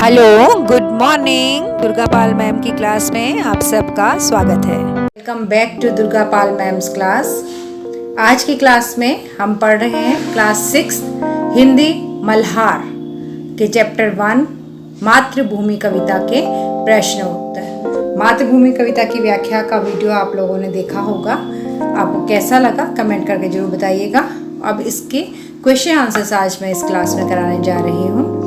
Hello, good morning. Durga Pal ma'am की class में आप सबका स्वागत है। Welcome back to Durga Pal ma'am's class. आज की क्लास में हम पढ़ रहे हैं क्लास 6 हिंदी मल्हार के चैप्टर 1 मातृभूमि कविता के प्रश्न उत्तर। मातृभूमि कविता की व्याख्या का वीडियो आप लोगों ने देखा होगा। आपको कैसा लगा कमेंट करके जरूर बताइएगा। अब इसके क्वेश्चन आंसर्स आज मैं इस क्लास में कराने जा रही हूँ।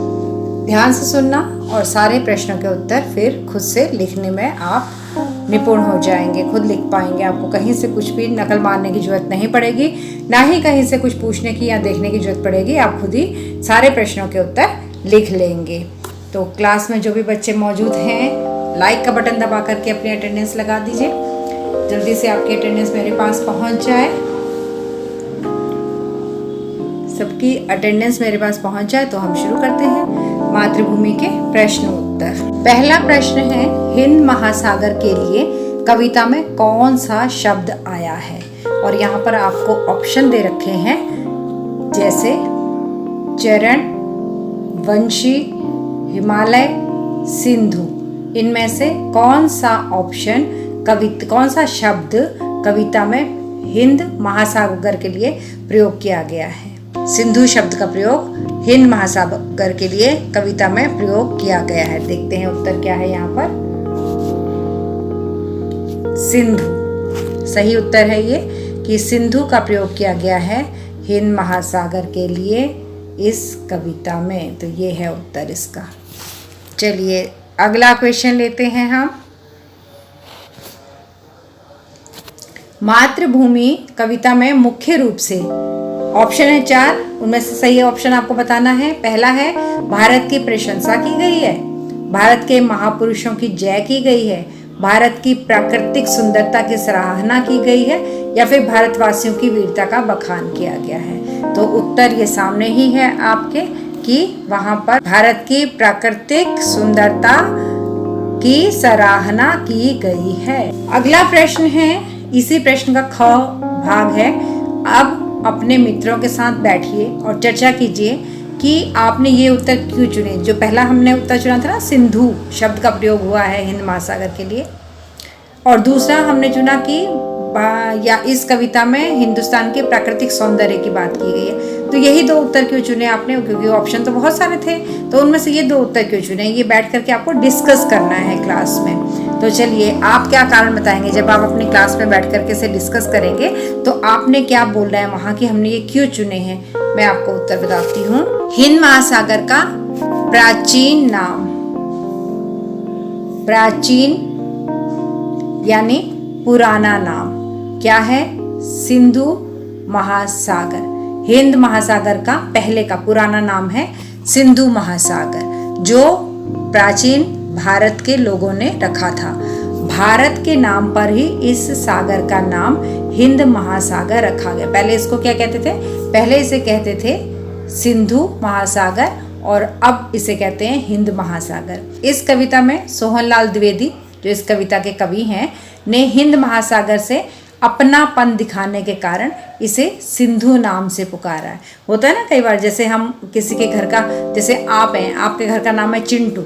ध्यान से सुनना और सारे प्रश्नों के उत्तर फिर खुद से लिखने में आप निपुण हो जाएंगे, खुद लिख पाएंगे। आपको कहीं से कुछ भी नकल मारने की जरूरत नहीं पड़ेगी, ना ही कहीं से कुछ पूछने की या देखने की जरूरत पड़ेगी। आप खुद ही सारे प्रश्नों के उत्तर लिख लेंगे। तो क्लास में जो भी बच्चे मौजूद हैं, लाइक का बटन दबा करके अपनी अटेंडेंस लगा दीजिए। जल्दी से आपकी अटेंडेंस मेरे पास पहुँच जाए, सबकी अटेंडेंस मेरे पास पहुँच जाए तो हम शुरू करते हैं मातृभूमि के प्रश्न उत्तर। पहला प्रश्न है, हिंद महासागर के लिए कविता में कौन सा शब्द आया है? और यहाँ पर आपको ऑप्शन दे रखे हैं, जैसे चरण, वंशी, हिमालय, सिंधु। इनमें से कौन सा ऑप्शन कौन सा शब्द कविता में हिंद महासागर के लिए प्रयोग किया गया है? सिंधु शब्द का प्रयोग हिंद महासागर के लिए कविता में प्रयोग किया गया है। देखते हैं उत्तर क्या है यहाँ पर। सिंधु सही उत्तर है ये कि सिंधु का प्रयोग किया गया है हिंद महासागर के लिए इस कविता में। तो ये है उत्तर इसका। चलिए अगला क्वेश्चन लेते हैं हम। मातृभूमि कविता में मुख्य रूप से ऑप्शन है 4, उनमें से सही ऑप्शन आपको बताना है। पहला है भारत की प्रशंसा की गई है, भारत के महापुरुषों की जय की गई है, भारत की प्राकृतिक सुंदरता की सराहना की गई है, या फिर भारतवासियों की वीरता का बखान किया गया है। तो उत्तर ये सामने ही है आपके कि वहां पर भारत की प्राकृतिक सुंदरता की सराहना की गई है। अगला प्रश्न है, इसी प्रश्न का ख भाग है। अब अपने मित्रों के साथ बैठिए और चर्चा कीजिए कि आपने ये उत्तर क्यों चुने। जो पहला हमने उत्तर चुना था ना, सिंधु शब्द का प्रयोग हुआ है हिंद महासागर के लिए, और दूसरा हमने चुना कि या इस कविता में हिंदुस्तान के प्राकृतिक सौंदर्य की बात की गई है। तो यही दो उत्तर क्यों चुने आपने? क्योंकि ऑप्शन तो बहुत सारे थे, तो उनमें से ये दो उत्तर क्यों चुने, ये बैठ करके आपको डिस्कस करना है क्लास में। तो चलिए आप क्या कारण बताएंगे जब आप अपनी क्लास में बैठ करके से डिस्कस करेंगे, तो आपने क्या बोलना है वहाँ की हमने ये क्यों चुने हैं। मैं आपको उत्तर बताती हूँ। हिंद महासागर का प्राचीन नाम, प्राचीन यानी पुराना नाम क्या है? सिंधु महासागर। हिंद महासागर का पहले का पुराना नाम है सिंधु महासागर, जो प्राचीन भारत के लोगों ने रखा था। भारत के नाम पर ही इस सागर का नाम हिंद महासागर रखा गया। पहले इसको क्या कहते थे? पहले इसे कहते थे सिंधु महासागर, और अब इसे कहते हैं हिंद महासागर। इस कविता में सोहनलाल द्विवेदी, जो इस कविता के कवि हैं, ने हिंद महासागर से अपनापन दिखाने के कारण इसे सिंधु नाम से पुकारा है। होता है ना कई बार, जैसे हम किसी के घर का, जैसे आप हैं, आपके घर का नाम है चिंटू,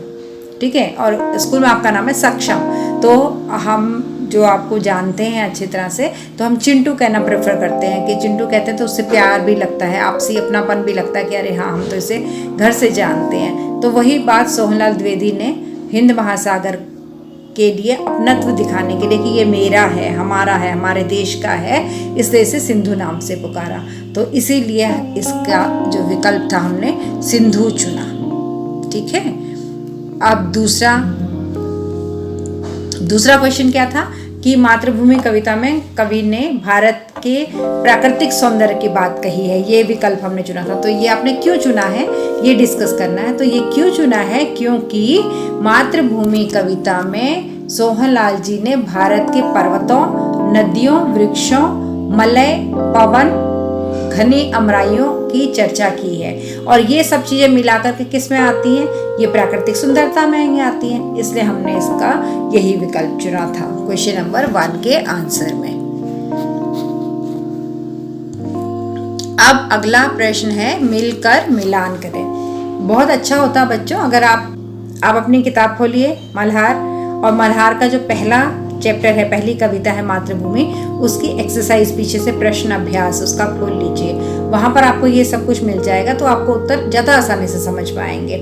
ठीक है, और स्कूल में आपका नाम है सक्षम, तो हम जो आपको जानते हैं अच्छी तरह से, तो हम चिंटू कहना प्रेफर करते हैं कि चिंटू कहते हैं, तो उससे प्यार भी लगता है, आपसी अपनापन भी लगता है कि अरे हाँ, हम तो इसे घर से जानते हैं। तो वही बात सोहनलाल द्विवेदी ने हिंद महासागर के लिए अपनत्व दिखाने के लिए कि ये मेरा है, हमारा है, हमारे देश का है, इसलिए इसे सिंधु नाम से पुकारा। तो इसीलिए इसका जो विकल्प था हमने सिंधु चुना, ठीक है। अब दूसरा क्वेश्चन क्या था कि मातृभूमि कविता में कवि ने भारत के प्राकृतिक सौंदर्य की बात कही है, ये विकल्प हमने चुना था। तो ये आपने क्यों चुना है, ये डिस्कस करना है। तो ये क्यों चुना है? क्योंकि मातृभूमि कविता में सोहनलाल जी ने भारत के पर्वतों, नदियों, वृक्षों, मलय, पवन, घनी अमराइयों की चर्चा की है, और ये सब चीजें मिलाकर के किस में आती हैं? ये प्राकृतिक सुंदरता में आती हैं। इसलिए हमने इसका यही विकल्प चुना था क्वेश्चन नंबर 1 के आंसर में। अब अगला प्रश्न है, मिलकर मिलान करें। बहुत अच्छा होता बच्चों अगर आप आप अपनी किताब खोलिए मल्हार, और मल्हार का जो पहला चैप्टर है, पहली कविता है मातृभूमि, उसकी एक्सरसाइज पीछे से प्रश्न अभ्यास उसका खोल लीजिए। वहाँ पर आपको ये सब कुछ मिल जाएगा, तो आपको उत्तर ज़्यादा आसानी से समझ पाएंगे।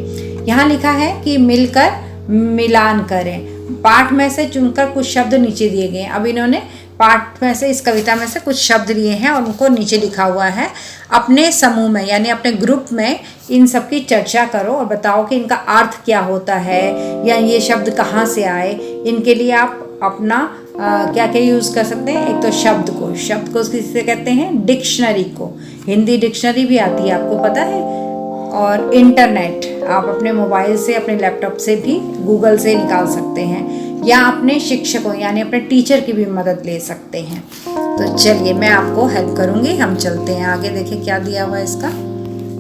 यहाँ लिखा है कि मिलकर मिलान करें। पाठ में से चुनकर कुछ शब्द नीचे दिए गए हैं। अब इन्होंने पाठ में से, इस कविता में से कुछ शब्द लिए हैं और उनको नीचे लिखा हुआ है। अपने समूह में यानी अपने ग्रुप में इन सब की चर्चा करो और बताओ कि इनका अर्थ क्या होता है या ये शब्द कहाँ से आए। इनके लिए आप अपना क्या क्या यूज़ कर सकते हैं। एक तो शब्द को किससे कहते हैं, डिक्शनरी को। हिंदी डिक्शनरी भी आती है, आपको पता है। और इंटरनेट आप अपने मोबाइल से, अपने लैपटॉप से भी गूगल से निकाल सकते हैं, या अपने शिक्षकों यानी अपने टीचर की भी मदद ले सकते हैं। तो चलिए मैं आपको हेल्प करूँगी, हम चलते हैं आगे। देखिए क्या दिया हुआ है इसका।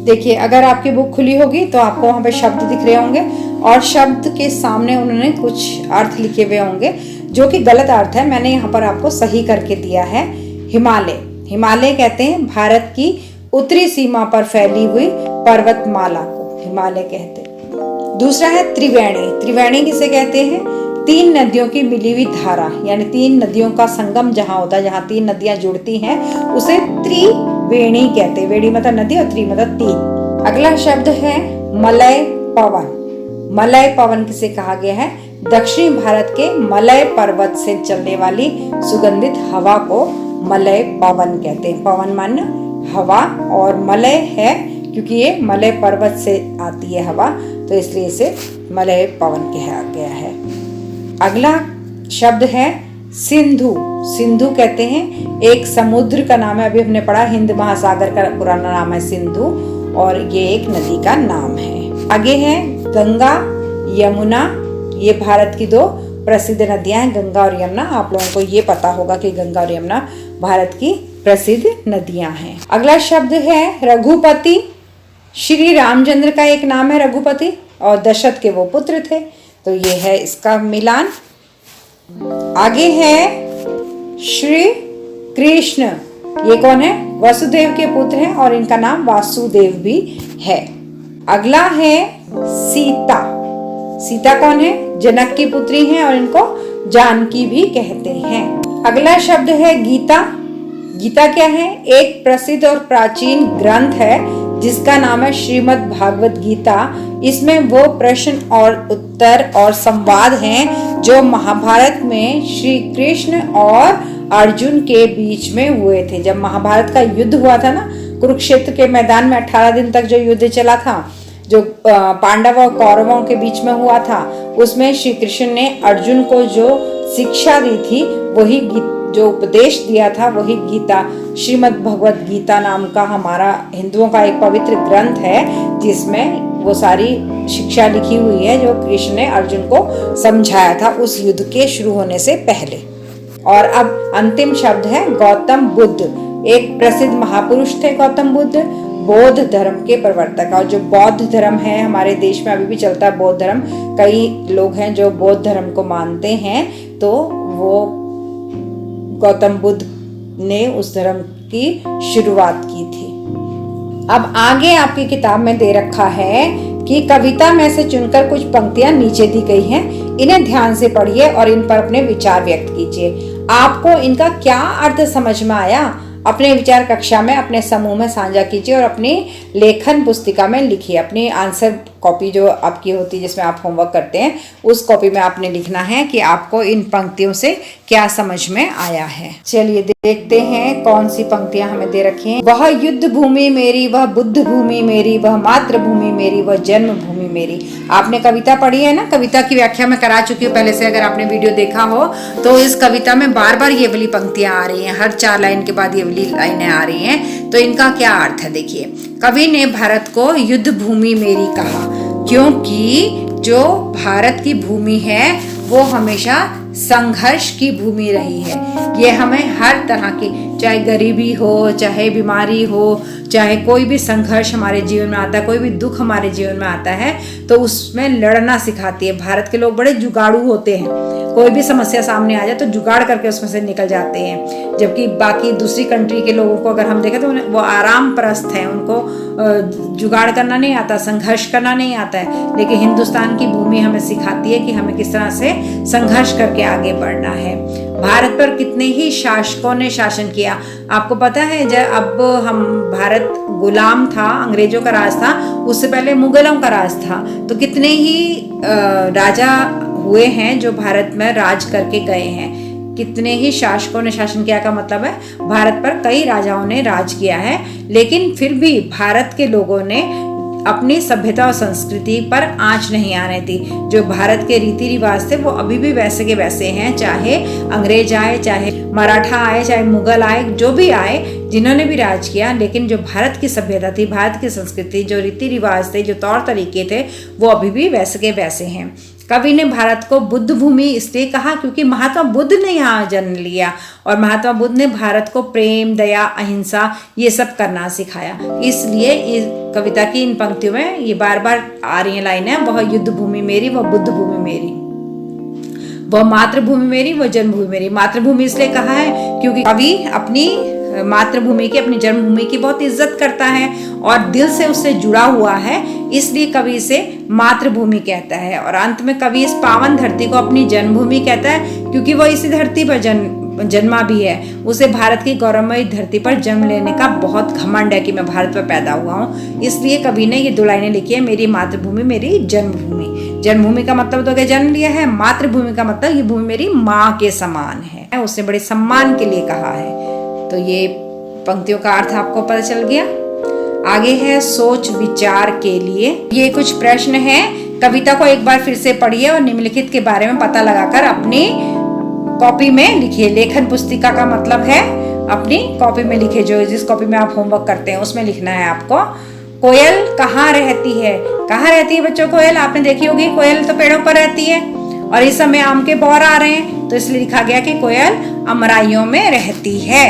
देखिए अगर आपकी बुक खुली होगी तो आपको वहाँ पे शब्द दिख रहे होंगे और शब्द के सामने उन्होंने कुछ अर्थ लिखे हुए होंगे जो कि गलत अर्थ है। मैंने यहाँ पर आपको सही करके दिया है। हिमालय, हिमालय कहते हैं भारत की उत्तरी सीमा पर फैली हुई पर्वतमाला को हिमालय कहते हैं। दूसरा है त्रिवेणी, त्रिवेणी किसे कहते हैं, तीन नदियों की मिली हुई धारा, यानी तीन नदियों का संगम जहाँ होता है, जहाँ तीन नदियाँ जुड़ती हैं उसे त्रिवेणी कहते हैं। वेणी मतलब नदी और त्रि मतलब तीन। अगला शब्द है मलय पवन। मलय पवन किसे कहा गया है, दक्षिणी भारत के मलय पर्वत से चलने वाली सुगंधित हवा को मलय पवन कहते हैं। पवन माने हवा और मलय है क्योंकि ये मलय पर्वत से आती है हवा, तो इसलिए इसे मलय पवन कहा गया है। अगला शब्द है सिंधु। सिंधु कहते हैं एक समुद्र का नाम है, अभी हमने पढ़ा हिंद महासागर का पुराना नाम है सिंधु, और ये एक नदी का नाम है। आगे है गंगा यमुना, ये भारत की दो प्रसिद्ध नदियां हैं, गंगा और यमुना। आप लोगों को ये पता होगा कि गंगा और यमुना भारत की प्रसिद्ध नदियां हैं। अगला शब्द है रघुपति। श्री रामचंद्र का एक नाम है रघुपति और दशरथ के वो पुत्र थे, तो ये है इसका मिलान। आगे है श्री कृष्ण, ये कौन है, वसुदेव के पुत्र हैं और इनका नाम वासुदेव भी है। अगला है सीता। सीता कौन है, जनक की पुत्री हैं और इनको जानकी भी कहते हैं। अगला शब्द है गीता। गीता क्या है, एक प्रसिद्ध और प्राचीन ग्रंथ है जिसका नाम है श्रीमद् भागवत गीता। इसमें वो प्रश्न और उत्तर और संवाद हैं जो महाभारत में श्री कृष्ण और अर्जुन के बीच में हुए थे। जब महाभारत का युद्ध हुआ था ना, कुरुक्षेत्र के मैदान में 18 दिन तक जो युद्ध चला था, जो पांडव और कौरवों के बीच में हुआ था, उसमें श्री कृष्ण ने अर्जुन को जो शिक्षा दी थी, वही जो उपदेश दिया था, वही गीता, श्रीमद् भगवत गीता नाम का हमारा हिंदुओं का एक पवित्र ग्रंथ है जिसमें वो सारी शिक्षा लिखी हुई है जो कृष्ण ने अर्जुन को समझाया था उस युद्ध के शुरू होने से पहले। और अब अंतिम शब्द है गौतम बुद्ध। एक प्रसिद्ध महापुरुष थे गौतम बुद्ध, बौद्ध धर्म के प्रवर्तक। और जो बौद्ध धर्म है हमारे देश में अभी भी चलता है बौद्ध धर्म, कई लोग हैं जो बौद्ध धर्म को मानते हैं, तो वो गौतम बुद्ध ने उस धर्म की शुरुआत की थी। अब आगे आपकी किताब में दे रखा है कि कविता में से चुनकर कुछ पंक्तियां नीचे दी गई हैं, इन्हें ध्यान से पढ़िए और इन पर अपने विचार व्यक्त कीजिए। आपको इनका क्या अर्थ समझ में आया, अपने विचार कक्षा में अपने समूह में साझा कीजिए और अपनी लेखन पुस्तिका में लिखिए। अपनी आंसर कॉपी जो आपकी होती है जिसमें आप होमवर्क करते हैं, उस कॉपी में आपने लिखना है कि आपको इन पंक्तियों से क्या समझ में आया है। चलिए देखते हैं कौन सी पंक्तियां हमें दे रखी हैं। वह युद्ध भूमि मेरी, वह बुद्ध भूमि मेरी, वह मातृभूमि मेरी, वह जन्म भूमि मेरी। आपने कविता पढ़ी है ना, कविता की व्याख्या मैं करा चुकी हूँ पहले से, अगर आपने वीडियो देखा हो तो इस कविता में बार बार ये वाली पंक्तियां आ रही हैं, हर 4 लाइन के बाद ये वाली लाइनें आ रही हैं। तो इनका क्या अर्थ है देखिए। कवि ने भारत को युद्ध भूमि मेरी कहा क्योंकि जो भारत की भूमि है वो हमेशा संघर्ष की भूमि रही है। ये हमें हर तरह की, चाहे गरीबी हो, चाहे बीमारी हो, चाहे कोई भी संघर्ष हमारे जीवन में आता है, कोई भी दुख हमारे जीवन में आता है, तो उसमें लड़ना सिखाती है। भारत के लोग बड़े जुगाड़ू होते हैं, कोई भी समस्या सामने आ जाए तो जुगाड़ करके उसमें से निकल जाते हैं। जबकि बाकी दूसरी कंट्री के लोगों को अगर हम देखें तो वो आराम परस्त हैं, उनको जुगाड़ करना नहीं आता, संघर्ष करना नहीं आता है, लेकिन हिंदुस्तान की भूमि हमें सिखाती है कि हमें किस तरह से संघर्ष करके आगे बढ़ना है। भारत पर कितने ही शासकों ने शासन किया। आपको पता है जब अब हम भारत गुलाम था, अंग्रेजों का राज था, उससे पहले मुगलों का राज था, तो कितने ही राजा हुए हैं जो भारत में राज करके गए हैं। कितने ही शासकों ने शासन किया का मतलब है भारत पर कई राजाओं ने राज किया है, लेकिन फिर भी भारत के लोगों ने अपनी सभ्यता और संस्कृति पर आंच नहीं आने दी। जो भारत के रीति रिवाज थे वो अभी भी वैसे के वैसे हैं, चाहे अंग्रेज आए, चाहे मराठा आए, चाहे मुगल आए, जो भी आए, जिन्होंने भी राज किया, लेकिन जो भारत की सभ्यता थी, भारत की संस्कृति, जो रीति रिवाज थे, जो तौर तरीके थे, वो अभी भी वैसे के वैसे हैं। कवि ने भारत को बुद्ध भूमि इसलिए कहा क्योंकि महात्मा बुद्ध ने यहाँ जन्म लिया और महात्मा बुद्ध ने भारत को प्रेम, दया, अहिंसा ये सब करना सिखाया। इसलिए इस कविता की इन पंक्तियों में ये बार बार आ रही लाइनें, वह युद्ध भूमि मेरी, वह बुद्ध भूमि मेरी, वह मातृभूमि मेरी, वह जन्मभूमि मेरी। मातृभूमि इसलिए कहा है क्योंकि कवि अपनी मातृभूमि की, अपनी जन्मभूमि की बहुत इज्जत करता है और दिल से उससे जुड़ा हुआ है, इसलिए कवि इसे मातृभूमि कहता है। और अंत में कवि इस पावन धरती को अपनी जन्मभूमि कहता है क्योंकि वह इसी धरती पर जन्मा भी है। उसे भारत की गौरवमयी धरती पर जन्म लेने का बहुत घमंड है कि मैं भारत पर पैदा हुआ हूँ, इसलिए कवि ने ये 2 लाइनें लिखी है, मेरी मातृभूमि मेरी जन्मभूमि। जन्मभूमि का मतलब तो क्या जन्म लिया है, मातृभूमि का मतलब ये भूमि मेरी माँ के समान है, उसने बड़े सम्मान के लिए कहा है। तो ये पंक्तियों का अर्थ आपको पता चल गया। आगे है सोच विचार के लिए। ये कुछ प्रश्न हैं, कविता को एक बार फिर से पढ़िए और निम्नलिखित के बारे में पता लगाकर अपनी कॉपी में लिखिए। लेखन पुस्तिका का मतलब है अपनी कॉपी में लिखिए, जो जिस कॉपी में आप होमवर्क करते हैं उसमें लिखना है आपको। कोयल कहाँ रहती है? कहाँ रहती है बच्चों कोयल? आपने देखी होगी, कोयल तो पेड़ों पर रहती है और इस समय आम के बौर आ रहे हैं तो इसलिए लिखा गया कि कोयल अमराइयों में रहती है।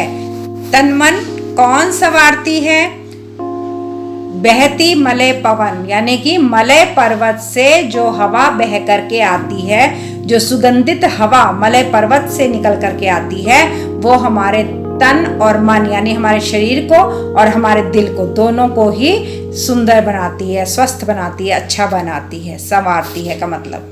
तन मन कौन संवारती है? बहती मलय पवन, यानी कि मलय पर्वत से जो हवा बह करके आती है, जो सुगंधित हवा मलय पर्वत से निकल करके आती है, वो हमारे तन और मन यानी हमारे शरीर को और हमारे दिल को, दोनों को ही सुंदर बनाती है, स्वस्थ बनाती है, अच्छा बनाती है, संवारती है का मतलब।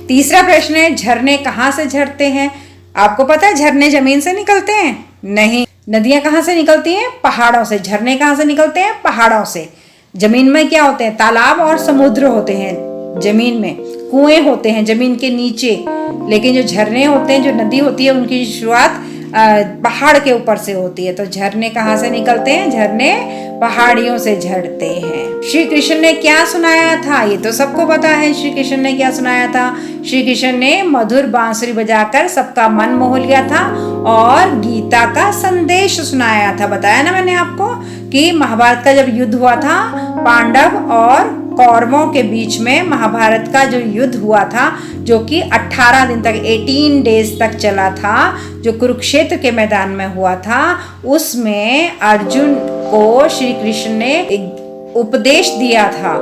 तीसरा प्रश्न है, झरने कहाँ से झरते हैं? आपको पता है झरने जमीन से निकलते हैं? नहीं। नदियां कहाँ से निकलती हैं? पहाड़ों से। झरने कहाँ से निकलते हैं? पहाड़ों से। जमीन में क्या होते हैं? तालाब और समुद्र होते हैं जमीन में, कुएं होते हैं जमीन के नीचे, लेकिन जो झरने होते हैं, जो नदी होती है, उनकी शुरुआत पहाड़ के ऊपर से होती है। तो झरने कहाँ से निकलते हैं? झरने पहाड़ियों से झड़ते हैं। श्री कृष्ण ने क्या सुनाया था? ये तो सबको पता है श्री कृष्ण ने क्या सुनाया था। श्री कृष्ण ने मधुर बांसुरी बजाकर सबका मन मोह लिया था और गीता का संदेश सुनाया था। बताया ना मैंने आपको कि महाभारत का जब युद्ध हुआ था पांडव और कौरवों के बीच में, महाभारत का जो युद्ध हुआ था, जो कि 18 दिन तक 18 डेज तक चला था, जो कुरुक्षेत्र के मैदान में हुआ था, उसमें अर्जुन को श्री कृष्ण ने एक उपदेश दिया था।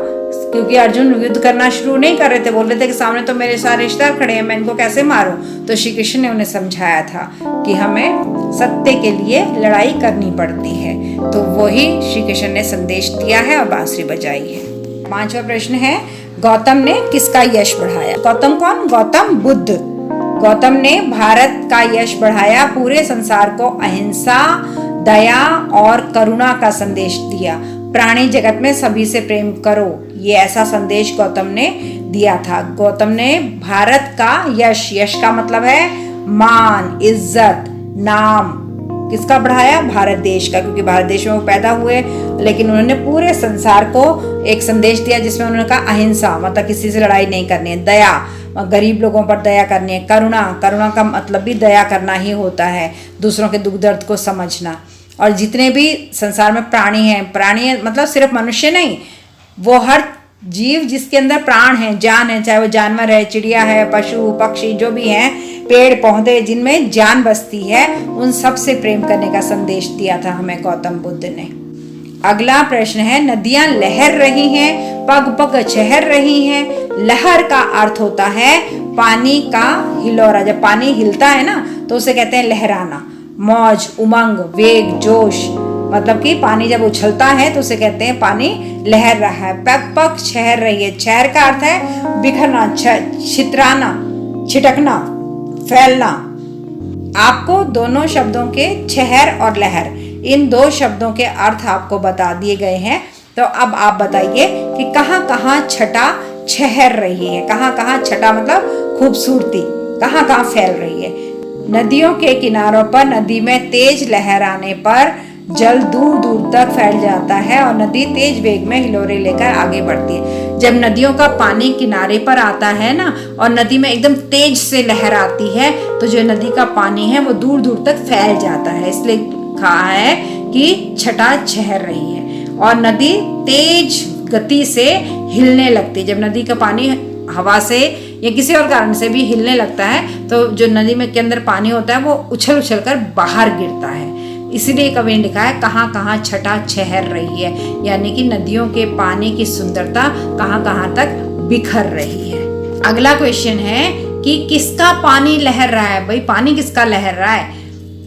क्योंकि अर्जुन युद्ध करना शुरू नहीं कर रहे थे, बोल रहे थे कि सामने तो मेरे सारे रिश्तेदार खड़े हैं, मैं इनको कैसे मारूं। तो श्री कृष्ण ने उन्हें समझाया था कि हमें सत्य के लिए लड़ाई करनी पड़ती है। तो वही श्री कृष्ण ने संदेश दिया है और बांसुरी बजाई है। 5वां प्रश्न है, गौतम ने किसका यश बढ़ाया? गौतम कौन? गौतम बुद्ध। गौतम ने भारत का यश बढ़ाया, पूरे संसार को अहिंसा, दया और करुणा का संदेश दिया। प्राणी जगत में सभी से प्रेम करो, ये ऐसा संदेश गौतम ने दिया था। गौतम ने भारत का यश, यश का मतलब है मान, इज्जत, नाम, किसका बढ़ाया? भारत देश का, क्योंकि भारत देश में वो पैदा हुए। लेकिन उन्होंने पूरे संसार को एक संदेश दिया जिसमें उन्होंने कहा अहिंसा, मतलब किसी से लड़ाई नहीं करनी है, दया, गरीब लोगों पर दया करनी है, करुणा, करुणा का मतलब भी दया करना ही होता है, दूसरों के दुख दर्द को समझना। और जितने भी संसार में प्राणी हैं, प्राणी मतलब सिर्फ मनुष्य नहीं, वो हर जीव जिसके अंदर प्राण है, जान है, चाहे वो जानवर है, चिड़िया है, पशु पक्षी जो भी हैं, पेड़ पौधे जिनमें जान बसती है, उन सब से प्रेम करने का संदेश दिया था हमें गौतम बुद्ध ने। अगला प्रश्न है, नदियां लहर रही हैं, पग पग चहर रही हैं। लहर का अर्थ होता है पानी का हिलोरा। जब पानी हिलता है ना तो उसे कहते हैं लहराना। मौज, उमंग, वेग, जोश, मतलब कि पानी जब उछलता है तो उसे कहते हैं पानी लहर रहा है। पक पक छहर रही है, छहर का अर्थ है बिखरना, छितराना, छिटकना, फैलना। आपको दोनों शब्दों के छहर और लहर, इन दो शब्दों के अर्थ आपको बता दिए गए हैं। तो अब आप बताइए कि कहाँ कहाँ छटा छहर रही है, कहाँ कहाँ छटा मतलब खूबसूरती कहाँ कहाँ फैल रही है। नदियों के किनारों पर नदी में तेज लहर आने पर जल दूर दूर तक फैल जाता है और नदी तेज वेग में हिलोरे लेकर आगे बढ़ती है। जब नदियों का पानी किनारे पर आता है ना और नदी में एकदम तेज से लहर आती है तो जो नदी का पानी है वो दूर दूर तक फैल जाता है, इसलिए कहा है कि छटा छहर रही है। और नदी तेज गति से हिलने लगती है। जब नदी का पानी हवा से या किसी और कारण से भी हिलने लगता है तो जो नदी में के अंदर पानी होता है वो उछल उछल कर बाहर गिरता है। इसीलिए कवि ने लिखा है कहाँ कहाँ छटा छहर रही है, यानी कि नदियों के पानी की सुंदरता कहाँ कहाँ तक बिखर रही है। अगला क्वेश्चन है कि किसका पानी लहर रहा है। भाई पानी किसका लहर रहा है?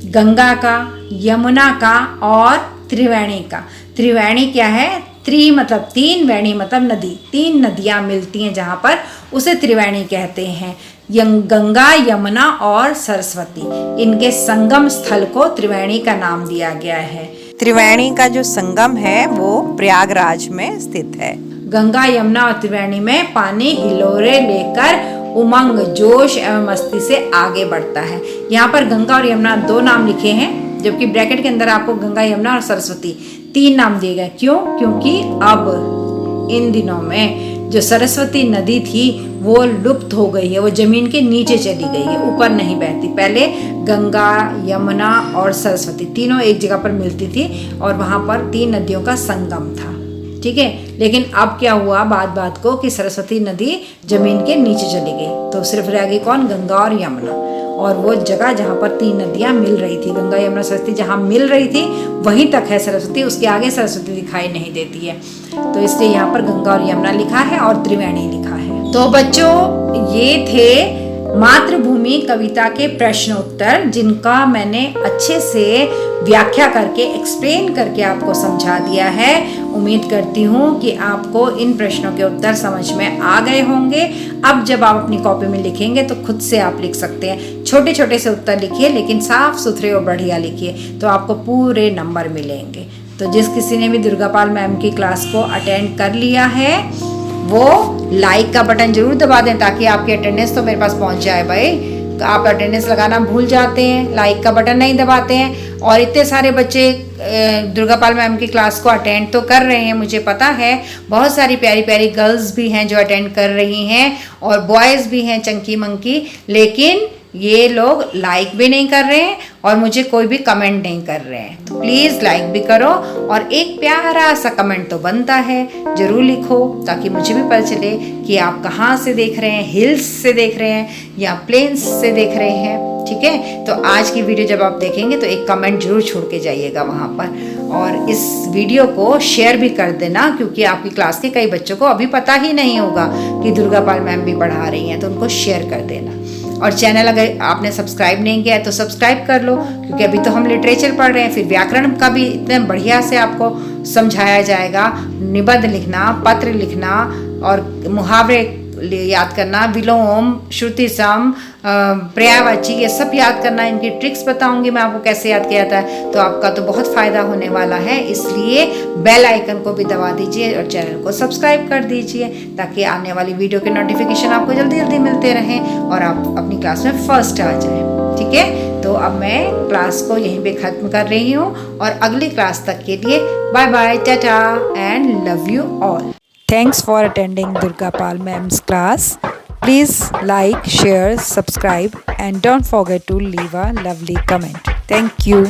गंगा का, यमुना का और त्रिवेणी का। त्रिवेणी क्या है? त्रि मतलब तीन, वेणी मतलब नदी, तीन नदियां मिलती हैं जहां पर उसे त्रिवेणी कहते हैं। गंगा, यमुना और सरस्वती, इनके संगम स्थल को त्रिवेणी का नाम दिया गया है। त्रिवेणी का जो संगम है वो प्रयागराज में स्थित है। गंगा, यमुना और त्रिवेणी में पानी हिलोरे लेकर उमंग, जोश एवं मस्ती से आगे बढ़ता है। यहाँ पर गंगा और यमुना दो नाम लिखे हैं, जबकि ब्रैकेट के अंदर आपको गंगा, यमुना और सरस्वती तीन नाम दिए गए। क्यों? क्योंकि अब इन दिनों में जो सरस्वती नदी थी वो लुप्त हो गई है, वो जमीन के नीचे चली गई है, ऊपर नहीं बहती। पहले गंगा, यमुना और सरस्वती तीनों एक जगह पर मिलती थी और वहां पर तीन नदियों का संगम था। ठीक है, लेकिन अब क्या हुआ बात को कि सरस्वती नदी जमीन के नीचे चली गई, तो सिर्फ रह गई कौन? गंगा और यमुना। और वो जगह जहाँ पर तीन नदियाँ मिल रही थी, गंगा, यमुना, सरस्वती, जहाँ मिल रही थी वहीं तक है सरस्वती, उसके आगे सरस्वती दिखाई नहीं देती है। तो इसलिए यहाँ पर गंगा और यमुना लिखा है और त्रिवेणी लिखा है। तो बच्चों ये थे मातृभूमि कविता के प्रश्न उत्तर, जिनका मैंने अच्छे से व्याख्या करके एक्सप्लेन करके आपको समझा दिया है। उम्मीद करती हूँ कि आपको इन प्रश्नों के उत्तर समझ में आ गए होंगे। अब जब आप अपनी कॉपी में लिखेंगे तो खुद से आप लिख सकते हैं। छोटे छोटे से उत्तर लिखिए, लेकिन साफ सुथरे और बढ़िया लिखिए, तो आपको पूरे नंबर मिलेंगे। तो जिस किसी ने भी दुर्गापाल मैम की क्लास को अटेंड कर लिया है वो लाइक का बटन जरूर दबा दें, ताकि आपकी अटेंडेंस तो मेरे पास पहुंच जाए। भाई आप अटेंडेंस लगाना भूल जाते हैं, लाइक का बटन नहीं दबाते हैं। और इतने सारे बच्चे दुर्गापाल मैम की क्लास को अटेंड तो कर रहे हैं, मुझे पता है। बहुत सारी प्यारी प्यारी गर्ल्स भी हैं जो अटेंड कर रही हैं और बॉयज़ भी हैं चंकी मंकी, लेकिन ये लोग लाइक भी नहीं कर रहे हैं और मुझे कोई भी कमेंट नहीं कर रहे हैं। तो प्लीज़ लाइक भी करो और एक प्यारा सा कमेंट तो बनता है, ज़रूर लिखो, ताकि मुझे भी पता चले कि आप कहाँ से देख रहे हैं, हिल्स से देख रहे हैं या प्लेन्स से देख रहे हैं। ठीक है, तो आज की वीडियो जब आप देखेंगे तो एक कमेंट जरूर छोड़ के जाइएगा वहाँ पर, और इस वीडियो को शेयर भी कर देना, क्योंकि आपकी क्लास के कई बच्चों को अभी पता ही नहीं होगा कि दुर्गापाल मैम भी पढ़ा रही हैं, तो उनको शेयर कर देना। और चैनल अगर आपने सब्सक्राइब नहीं किया है तो सब्सक्राइब कर लो, क्योंकि अभी तो हम लिटरेचर पढ़ रहे हैं, फिर व्याकरण का भी इतने बढ़िया से आपको समझाया जाएगा। निबंध लिखना, पत्र लिखना और मुहावरे याद करना, विलोम, श्रुति सम, पर्यायवाची, ये सब याद करना। इनकी ट्रिक्स बताऊंगी मैं आपको कैसे याद किया जाता है, तो आपका तो बहुत फ़ायदा होने वाला है। इसलिए बेल आइकन को भी दबा दीजिए और चैनल को सब्सक्राइब कर दीजिए, ताकि आने वाली वीडियो के नोटिफिकेशन आपको जल्दी जल्दी मिलते रहें और आप अपनी क्लास में फर्स्ट आ जाएं। ठीक है, तो अब मैं क्लास को यहीं पे ख़त्म कर रही हूँ और अगली क्लास तक के लिए bye bye, tata and love you all. Thanks for attending Durgapal Ma'am's class. Please like, share, subscribe and don't forget to leave a lovely comment. Thank you.